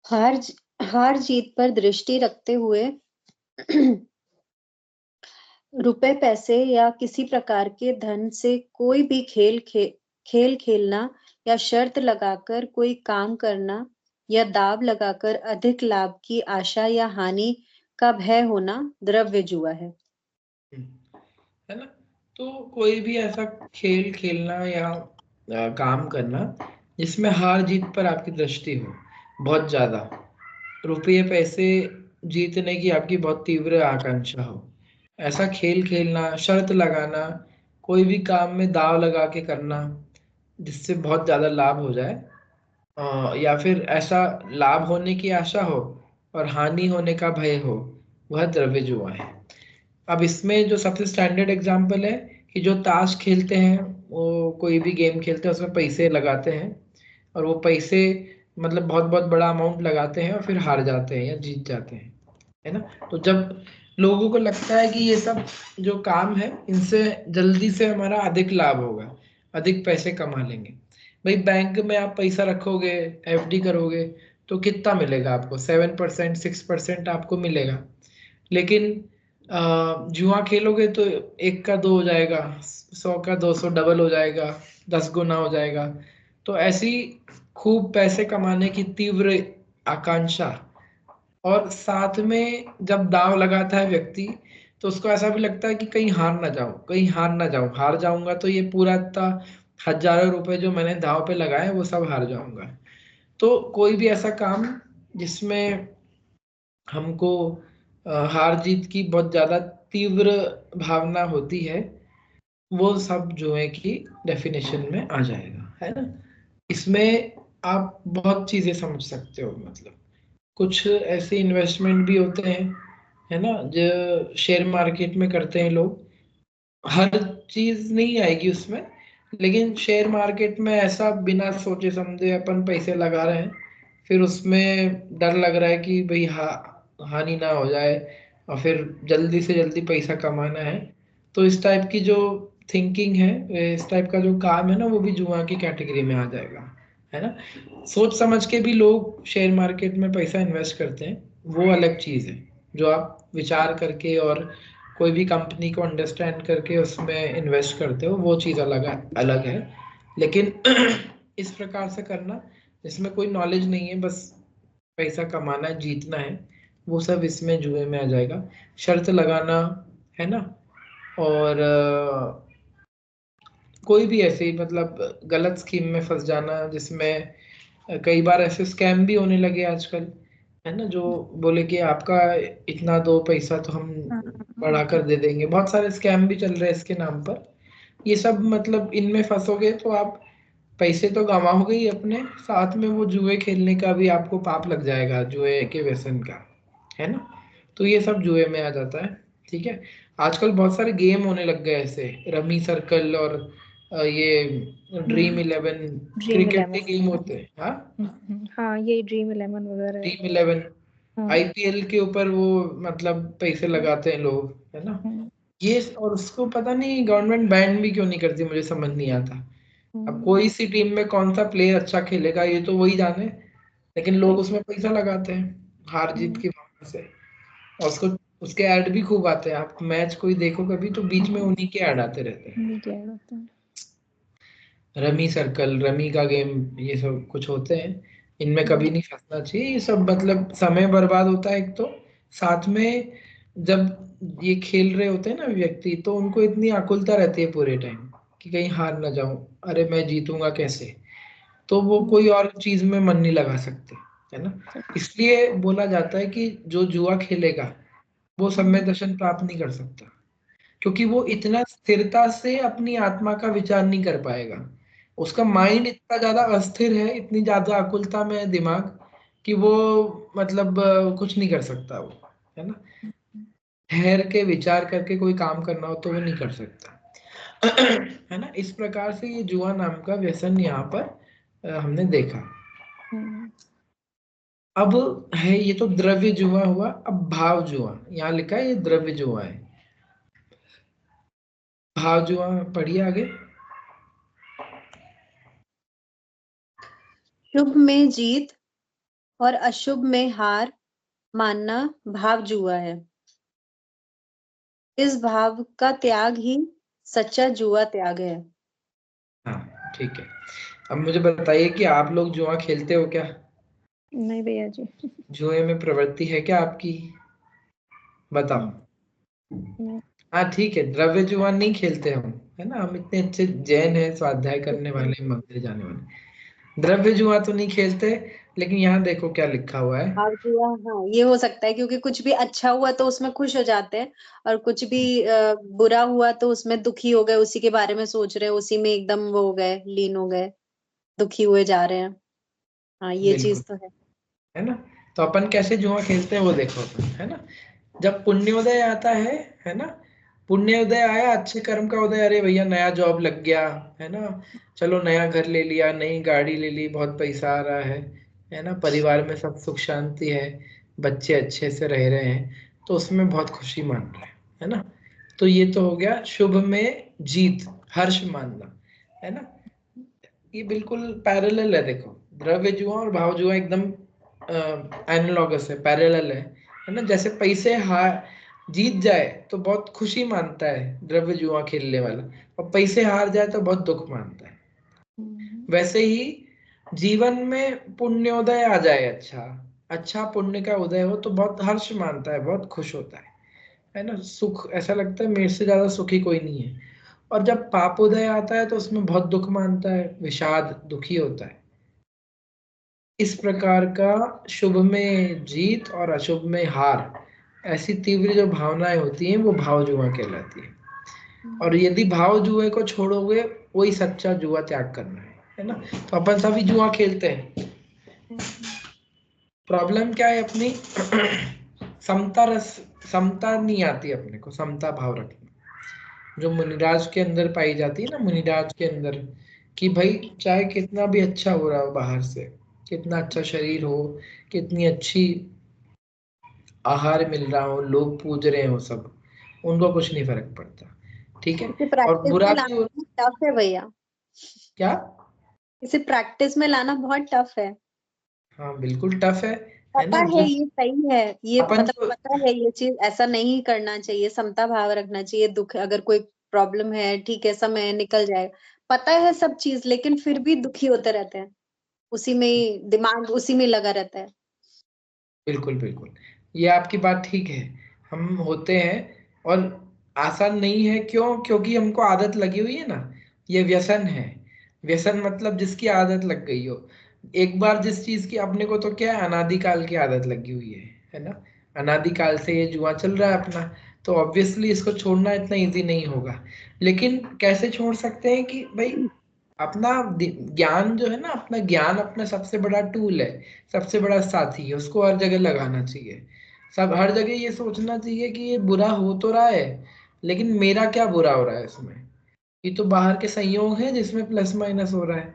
हार जीत पर दृष्टि रखते हुए रुपए पैसे या किसी प्रकार के धन से कोई भी खेल खेलना या शर्त लगाकर कोई काम करना या दाव लगाकर अधिक लाभ की आशा या हानि का भय होना द्रव्य जुआ है ना। तो कोई भी ऐसा खेल खेलना या काम करना जिसमें हार जीत पर आपकी दृष्टि हो बहुत ज्यादा, रुपये पैसे जीतने की आपकी बहुत तीव्र आकांक्षा हो, ऐसा खेल खेलना, शर्त लगाना, कोई भी काम में दाव लगा के करना जिससे बहुत ज्यादा लाभ हो जाए, या फिर ऐसा लाभ होने की आशा हो और हानि होने का भय हो, वह द्रव्य जुआ है। अब इसमें जो सबसे स्टैंडर्ड एग्जांपल है कि जो ताश खेलते हैं, वो कोई भी गेम खेलते हैं उसमें पैसे लगाते हैं और वो पैसे मतलब बहुत बहुत बड़ा अमाउंट लगाते हैं और फिर हार जाते हैं या जीत जाते हैं, है ना। तो जब लोगों को लगता है कि ये सब जो काम है इनसे जल्दी से हमारा अधिक लाभ होगा, अधिक पैसे कमा लेंगे, भाई बैंक में आप पैसा रखोगे, एफडी करोगे तो कितना मिलेगा आपको? 7%, 6% आपको मिलेगा। लेकिन जुआ खेलोगे तो 1 का 2 हो जाएगा, 100 का 200 डबल हो जाएगा, 10 गुना हो जाएगा। तो ऐसी खूब पैसे कमाने की तीव्र आकांक्षा, और साथ में जब दांव लगाता है व्यक्ति तो उसको ऐसा भी लगता है कि कहीं हार ना जाऊं, कहीं हार ना जाऊं, हार जाऊंगा तो ये पूरा इतना हजारों रुपए जो मैंने दांव पे लगाए वो सब हार जाऊंगा। तो कोई भी ऐसा काम जिसमें हमको हार जीत की बहुत ज्यादा तीव्र भावना होती है, वो सब जुए की डेफिनेशन में आ जाएगा, है ना। इसमें आप बहुत चीजें समझ सकते हो, मतलब कुछ ऐसे इन्वेस्टमेंट भी होते हैं, है ना, जो शेयर मार्केट में करते हैं लोग। हर चीज नहीं आएगी उसमें, लेकिन शेयर मार्केट में ऐसा बिना सोचे समझे अपन पैसे लगा रहे हैं, फिर उसमें डर लग रहा है कि भाई हानि ना हो जाए और फिर जल्दी से जल्दी पैसा कमाना है। तो इस टाइप की जो थिंकिंग है, इस टाइप का जो काम है ना, वो भी जुआ की कैटेगरी में आ जाएगा, है ना। सोच समझ के भी लोग शेयर मार्केट में पैसा इन्वेस्ट करते हैं, वो अलग चीज है। जो आप विचार करके और कोई भी कंपनी को अंडरस्टैंड करके उसमें इन्वेस्ट करते हो, वो चीज़ अलग है। लेकिन इस प्रकार से करना जिसमें कोई नॉलेज नहीं है, बस पैसा कमाना है, जीतना है, वो सब इसमें जुए में आ जाएगा। शर्त लगाना, है ना, और कोई भी ऐसे ही मतलब गलत स्कीम में फंस जाना, जिसमें कई बार ऐसे स्कैम भी होने लगे आजकल, है ना, जो बोले कि आपका इतना दो पैसा तो हम बढ़ा कर दे देंगे। बहुत सारे स्कैम भी चल रहे हैं इसके नाम पर। ये सब मतलब इनमें फंसोगे तो आप पैसे तो गंवाओगे ही अपने, साथ में वो जुए खेलने का भी आपको पाप लग जाएगा, जुए के व्यसन का, है ना। तो ये सब जुए में आ जाता है, ठीक है। आजकल बहुत सारे गेम होने लग गए ऐसे, रमी सर्कल और ये ड्रीम 11, ड्रीम क्रिकेट के 11। गेम होते हैं, हाँ, हाँ, ये ड्रीम 11 वगैरह। ड्रीम 11, हाँ। आईपीएल के ऊपर वो मतलब पैसे लगाते हैं लोग, है ना। ये और उसको पता नहीं गवर्नमेंट बैन भी क्यों नहीं करती, मुझे समझ नहीं आता। अब कोई सी टीम में कौन सा प्लेयर अच्छा खेलेगा ये तो वही जाने, लेकिन लोग उसमें पैसा लगाते हैं हार जीत की भावना से, और उसको उसके ऐड भी खूब आते हैं। आप मैच कोई देखो कभी तो बीच में उन्हीं के ऐड आते रहते हैं। रमी सर्कल, रमी का गेम, ये सब कुछ होते हैं, इनमें कभी नहीं फंसना चाहिए। ये सब मतलब समय बर्बाद होता है एक तो, साथ में जब ये खेल रहे होते हैं ना व्यक्ति, तो उनको इतनी आकुलता रहती है पूरे टाइम कि कहीं हार ना जाऊं, अरे मैं जीतूंगा कैसे, तो वो कोई और चीज में मन नहीं लगा सकते, है ना। इसलिए बोला जाता है कि जो जुआ खेलेगा वो सम्यक दर्शन प्राप्त नहीं कर सकता, क्योंकि वो इतना स्थिरता से अपनी आत्मा का विचार नहीं कर पाएगा। उसका माइंड इतना ज्यादा अस्थिर है, इतनी ज्यादा आकुलता में है दिमाग, कि वो मतलब कुछ नहीं कर सकता वो, है ना। ठहर के विचार करके कोई काम करना हो तो वो नहीं कर सकता। है ना। इस प्रकार से ये जुआ नाम का व्यसन यहाँ पर हमने देखा। अब है, ये तो द्रव्य जुआ हुआ। अब भाव जुआ, यहाँ लिखा है ये द्रव्य जुआ है। भाव जुआ पढ़िए आगे। शुभ में जीत और अशुभ में हार मानना भाव जुआ है। इस भाव का त्याग ही सच्चा जुआ त्याग है। हाँ ठीक है। अब मुझे बताइए कि आप लोग जुआ खेलते हो क्या? नहीं भैया जी। जुए में प्रवृत्ति है क्या आपकी? बताओ। नहीं। हाँ ठीक है, द्रव्य जुआ नहीं खेलते हम, है ना। हम इतने अच्छे जैन हैं, स्वाध्याय करने वाले, मंदिर जाने वाले। द्रव्य जुआ तो नहीं खेलते, लेकिन यहाँ देखो क्या लिखा हुआ है। भाव जुआ, हाँ ये हो सकता है क्योंकि कुछ भी अच्छा हुआ तो उसमें खुश हो जाते हैं, और कुछ भी बुरा हुआ तो उसमें दुखी हो गए, उसी के बारे में सोच रहे हैं, उसी में एकदम वो हो गए, लीन हो गए, दुखी हुए जा रहे हैं। हाँ ये बिल्कुल, चीज तो है। है ना। तो अपन कैसे जुआ खेलते हैं वो देखो अपन, है ना। जब पुण्योदय आता है ना, पुण्योदय आया, अच्छे कर्म का उदय, अरे भैया नया जॉब लग गया, है ना, चलो नया घर ले लिया, नई गाड़ी ले ली, बहुत पैसा आ रहा है ना, परिवार में सब सुख शांति है, बच्चे अच्छे से रह रहे हैं, तो उसमें बहुत खुशी मान रहे हैं, है ना। तो ये तो हो गया शुभ में जीत, हर्ष मानना, है ना। ये बिल्कुल पैरेलल है, देखो द्रव्य जुआ और भाव जुआ एकदम एनालॉगस है, पैरेलल है ना। जैसे पैसे हार जीत जाए तो बहुत खुशी मानता है द्रव्य जुआ खेलने वाला, और पैसे हार जाए तो बहुत दुख मानता है। वैसे ही जीवन में पुण्योदय आ जाए, अच्छा अच्छा पुण्य का उदय हो तो बहुत हर्ष मानता है, बहुत खुश होता है ना। सुख, ऐसा लगता है मेरे से ज्यादा सुखी कोई नहीं है। और जब पापोदय आता है तो उसमें बहुत दुख मानता है, विषाद, दुखी होता है। इस प्रकार का शुभ में जीत और अशुभ में हार, ऐसी तीव्र जो भावनाएं होती हैं वो भाव जुआ कहलाती है। और यदि भाव जुए को छोड़ोगे, वही सच्चा जुआ त्याग करना है ना। तो अपन सभी जुआ खेलते हैं। प्रॉब्लम क्या है अपनी? समता रस, समता नहीं आती अपने को, समता भाव रखना, जो मुनिराज के अंदर पाई जाती है ना, मुनिराज के अंदर, कि भाई चाहे कितना भी अच्छा हो रहा हो बाहर से, कितना अच्छा शरीर हो, कितनी अच्छी आहार मिल रहा हो, लोग पूज रहे हो सब, उनको कुछ नहीं फर्क पड़ता, ठीक है। इसे और प्रैक्टिस में बुरा भी हो, लाना टफ है भैया। क्या? इसे प्रैक्टिस में लाना बहुत टफ है। हाँ बिल्कुल टफ है पता ना। है जो ये सही है, ये अपन मतलब जो, पता है ये चीज ऐसा नहीं करना चाहिए, समता भाव रखना चाहिए। दुख, अगर कोई प्रॉब्लम है ठीक है, समय निकल जाएगा, पता है सब चीज, लेकिन फिर भी दुखी होते रहते हैं, उसी में ही दिमाग उसी में लगा रहता है। बिल्कुल बिल्कुल, ये आपकी बात ठीक है, हम होते हैं। और आसान नहीं है, क्यों? क्योंकि हमको आदत लगी हुई है ना, ये व्यसन है। व्यसन मतलब जिसकी आदत लग गई हो, एक बार जिस चीज की, अपने को तो क्या है, अनादिकाल की आदत लगी हुई है ना। अनादिकाल से ये जुआ चल रहा है अपना, तो ऑब्वियसली इसको छोड़ना इतना इजी नहीं होगा। लेकिन कैसे छोड़ सकते हैं कि भाई अपना ज्ञान जो है ना, अपना ज्ञान अपना सबसे बड़ा टूल है, सबसे बड़ा साथी है, उसको हर जगह लगाना चाहिए। सब हर जगह ये सोचना चाहिए कि ये बुरा हो तो रहा है, लेकिन मेरा क्या बुरा हो रहा है इसमें? ये तो बाहर के संयोग है जिसमें प्लस माइनस हो रहा है।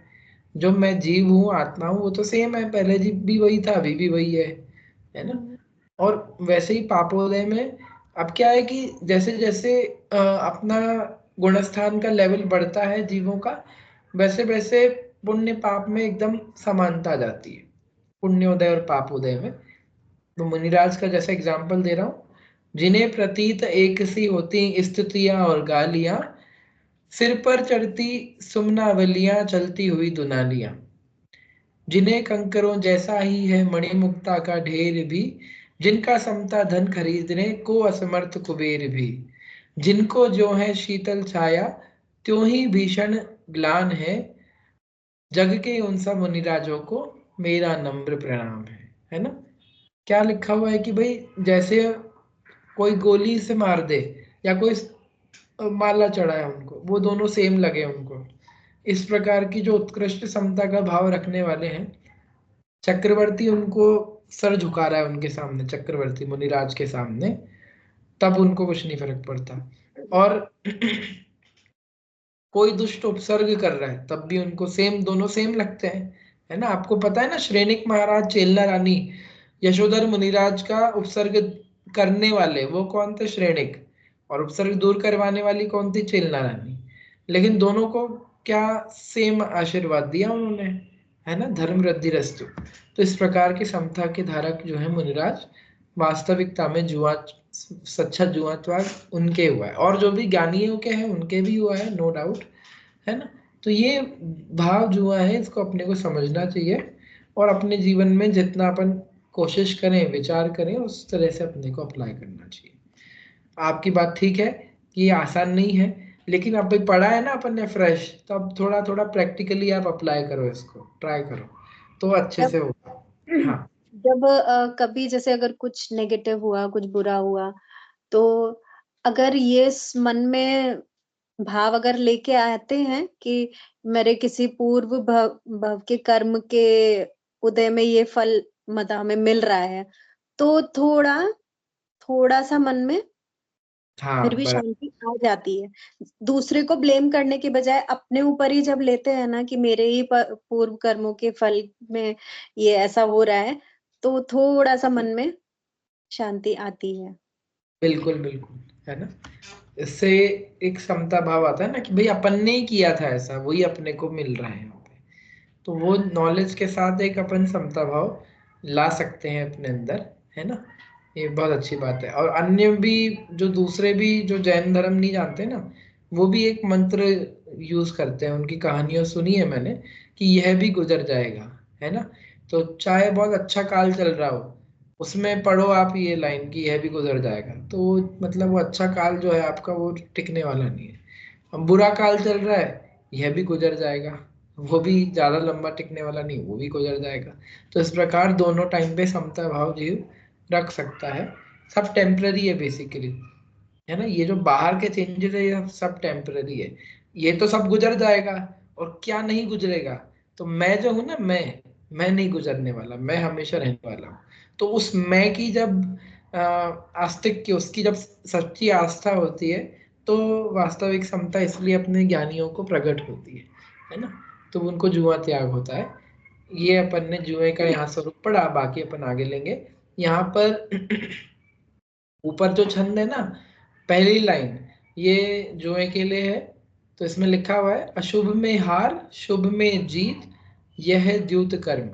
जो मैं जीव हूँ, आत्मा हूँ, वो तो सेम है, पहले जीव भी वही था, अभी भी वही है ना। और वैसे ही पापोदय में अब क्या है कि जैसे जैसे अपना गुणस्थान का लेवल बढ़ता है जीवों का, वैसे वैसे पुण्य पाप में एकदम समानता आ जाती है, पुण्योदय और पापोदय में। तो मुनिराज का जैसा एग्जाम्पल दे रहा हूँ, जिन्हें प्रतीत एक सी होती स्तुतियां और गालियां, सिर पर चढ़ती सुमनावलियां, चलती हुई दुनालियां, जिन्हें कंकरों जैसा ही है मणिमुक्ता का ढेर भी, जिनका समता धन खरीदने को असमर्थ कुबेर भी, जिनको जो है शीतल छाया त्यों ही भीषण ग्लान है, जग के उन सब मुनिराजों को मेरा नम्र प्रणाम है ना। क्या लिखा हुआ है कि भाई जैसे कोई गोली से मार दे या कोई माला चढ़ाए उनको, वो दोनों सेम लगे उनको, इस प्रकार की जो उत्कृष्ट समता का भाव रखने वाले हैं, चक्रवर्ती उनको सर झुका रहा है उनके सामने, चक्रवर्ती मुनिराज के सामने, तब उनको कुछ नहीं फर्क पड़ता। और कोई दुष्ट उपसर्ग कर रहा है तब भी उनको सेम, दोनों सेम लगते हैं, है ना। आपको पता है ना, श्रेणिक महाराज चेल्ला रानी यशोधर मुनिराज का उपसर्ग करने वाले वो कौन थे? श्रेणिक। और उपसर्ग दूर करवाने वाली कौन थी? चेल्ला रानी। लेकिन दोनों को क्या सेम आशीर्वाद दिया उन्होंने, है ना, धर्म वृद्धि रस्तु। तो इस प्रकार की समता के धारक जो है मुनिराज, वास्तविकता में जुआ, सच्चा जुआत्वाग उनके हुआ है, और जो भी ज्ञानियों के हैं उनके भी हुआ है, नो डाउट, है ना। तो ये भाव जुआ है, इसको अपने को समझना चाहिए, और अपने जीवन में जितना अपन कोशिश करें, विचार करें, उस तरह से अपने को अप्लाई करना चाहिए। आपकी बात ठीक है कि ये आसान नहीं है, लेकिन अब भाई पढ़ा है ना अपन ने फ्रेश, तो अब थोड़ा थोड़ा प्रैक्टिकली आप अप्लाई करो, इसको ट्राई करो, तो अच्छे से होगा। हाँ जब कभी जैसे अगर कुछ नेगेटिव हुआ, कुछ बुरा हुआ, तो अगर ये मन में भाव अगर लेके आते हैं कि मेरे किसी पूर्व भव भव के कर्म के उदय में ये फल हमें मिल रहा है, तो थोड़ा-सा मन में फिर हाँ भी बराबर। शांति आ जाती है। दूसरे को ब्लेम करने की बजाय अपने ऊपर ही जब लेते हैं ना कि मेरे ही पूर्व कर्मों के फल में ये ऐसा हो रहा है, तो थोड़ा-सा मन में शांति आती है। बिल्कुल बिल्कुल, है ना। इससे एक समता भाव आता है ना कि भाई अपन ने ही किया था ऐसा, वही अपने को मिल रहा है यहाँ पे। तो वो नॉलेज के साथ एक अपन समता भाव ला सकते हैं अपने अंदर, है ना। ये बहुत अच्छी बात है। और अन्य भी, जो दूसरे भी जो जैन धर्म नहीं जानते ना, वो भी एक मंत्र यूज करते हैं। उनकी कहानियां सुनी है मैंने कि यह भी गुजर जाएगा, है ना। तो चाहे बहुत अच्छा काल चल रहा हो, उसमें पढ़ो आप ये लाइन कि यह भी गुजर जाएगा, तो मतलब वो अच्छा काल जो है आपका, वो टिकने वाला नहीं है। अब बुरा काल चल रहा है, यह भी गुजर जाएगा, वो भी ज्यादा लंबा टिकने वाला नहीं, वो भी गुजर जाएगा। तो इस प्रकार दोनों टाइम पे समता भाव जीव रख सकता है। सब टेम्पररी है बेसिकली, है ना। ये जो बाहर के चेंजेस है ये सब टेम्पररी है, ये तो सब गुजर जाएगा। और क्या नहीं गुजरेगा? तो मैं जो हूं ना, मैं नहीं गुजरने वाला, मैं हमेशा रहने वाला हूँ। तो उस मैं की जब आस्तिक की, उसकी जब सच्ची आस्था होती है, तो वास्तविक समता इसलिए अपने ज्ञानियों को प्रकट होती है ना। तो उनको जुआ त्याग होता है। ये अपन ने जुए का यहाँ स्वरूप पढ़ा, बाकी अपन आगे लेंगे। यहाँ पर ऊपर जो छंद है ना, पहली लाइन, ये जुए के लिए है। तो इसमें लिखा हुआ है, अशुभ में हार, शुभ में जीत, यह है द्यूत कर्म।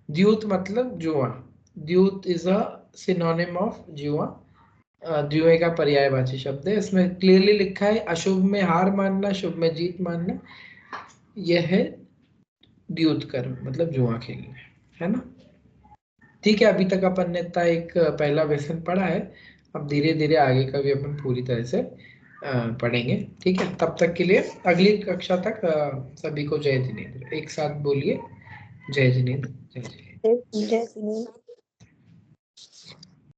द्यूत मतलब जुआ, द्यूत इज अ सिनोनिम ऑफ जुआ, जुए का पर्यायवाची शब्द है। इसमें क्लियरली लिखा है, अशुभ में हार मानना, शुभ में जीत मानना, यह है द्यूत कर्म, मतलब जुआ खेलना, है ना। ठीक है, अभी तक अपन ने इतना एक पहला व्यसन पढ़ा है। अब धीरे धीरे आगे का भी अपन पूरी तरह से पढ़ेंगे। ठीक है, तब तक के लिए अगली कक्षा तक सभी को जय जिनेन्द्र। एक साथ बोलिए, जय जिनेन्द्र, जय जिनेन्द्र। जय